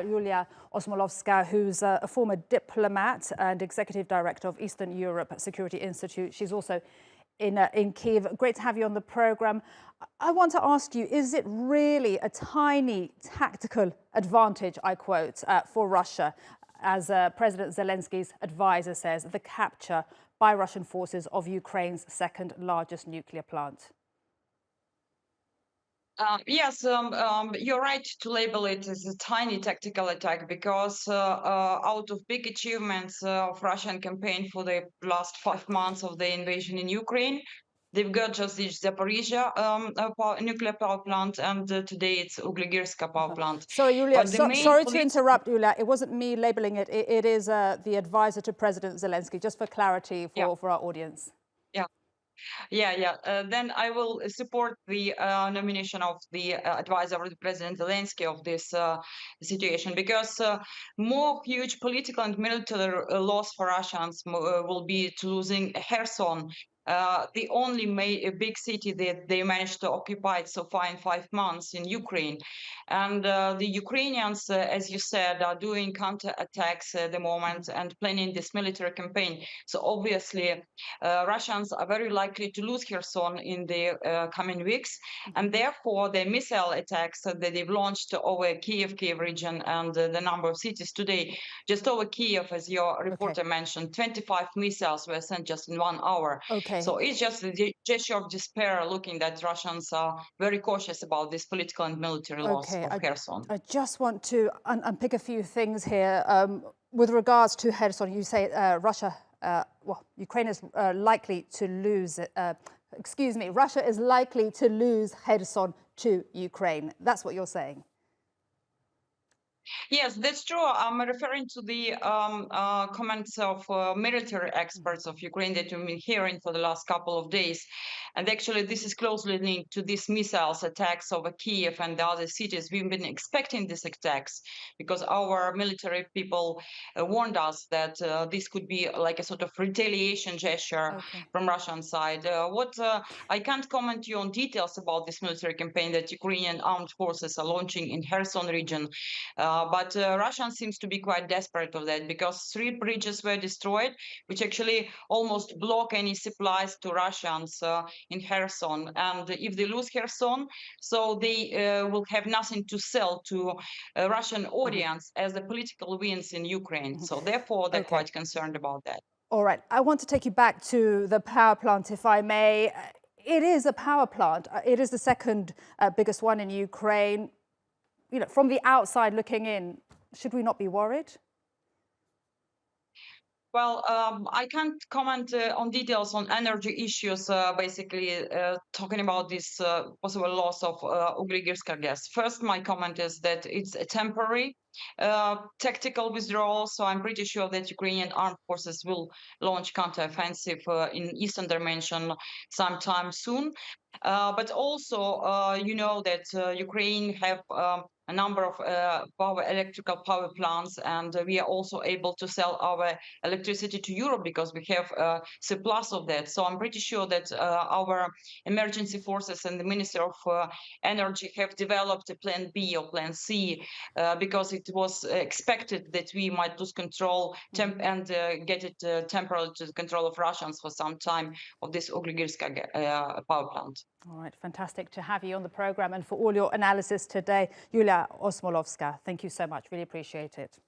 Iuliia Osmolovska, who's a former diplomat and executive director of Eastern Europe Security Institute. She's also in Kyiv. Great to have you on the program. I want to ask you, is it really a tiny tactical advantage, I quote, for Russia, as President Zelensky's advisor says, the capture by Russian forces of Ukraine's second largest nuclear plant? Yes, you're right to label it as a tiny tactical attack because out of big achievements of Russian campaign for the last 5 months of the invasion in Ukraine, they've got just this Zaporizhia nuclear power plant, and today it's Vuhlehirska power plant. Sorry, Iuliia, But the main sorry to interrupt, Iuliia. It wasn't me labeling it. It is the advisor to President Zelensky, just for clarity for our audience. Then I will support the nomination of the advisor of the President Zelensky of this situation, because more huge political and military loss for Russians will be to losing Kherson, the only big city that they managed to occupy so far in 5 months in Ukraine. And the Ukrainians, as you said, are doing counterattacks at the moment and planning this military campaign. So obviously, Russians are very likely to lose Kherson in the coming weeks, and therefore the missile attacks that they've launched over Kyiv region and the number of cities today, just over Kyiv, as your reporter mentioned, 25 missiles were sent just in 1 hour. So it's just a gesture of despair, looking that Russians are very cautious about this political and military loss of Kherson. I just want to unpick a few things here. With regards to Kherson, you say Ukraine is likely to lose, Russia is likely to lose Kherson to Ukraine. That's what you're saying. Yes, that's true. I'm referring to the comments of military experts of Ukraine that we've been hearing for the last couple of days. And actually, this is closely linked to these missiles attacks over Kyiv and the other cities. We've been expecting these attacks because our military people warned us that this could be like a sort of retaliation gesture from Russian side. I can't comment you on details about this military campaign that Ukrainian armed forces are launching in Kherson region. But Russia seems to be quite desperate of that, because 3 bridges were destroyed, which actually almost block any supplies to Russians in Kherson. And if they lose Kherson, so they will have nothing to sell to a Russian audience as the political wins in Ukraine. So therefore, they're quite concerned about that. All right. I want to take you back to the power plant, if I may. It is a power plant. It is the second biggest one in Ukraine. You know, from the outside looking in, should we not be worried? Well, I can't comment on details on energy issues, basically talking about this possible loss of Vuhlehirska gas. First, my comment is that it's a temporary tactical withdrawal, so I'm pretty sure that Ukrainian armed forces will launch counteroffensive in eastern dimension sometime soon. But also, you know that Ukraine have a number of electrical power plants, and we are also able to sell our electricity to Europe because we have a surplus of that. So I'm pretty sure that our emergency forces and the Ministry of Energy have developed a plan B or plan C, because it was expected that we might lose control and get it temporarily to the control of Russians for some time of this Vuhlehirska power plant. All right, fantastic to have you on the program and for all your analysis today. Iuliia Osmolovska, thank you so much. Really appreciate it.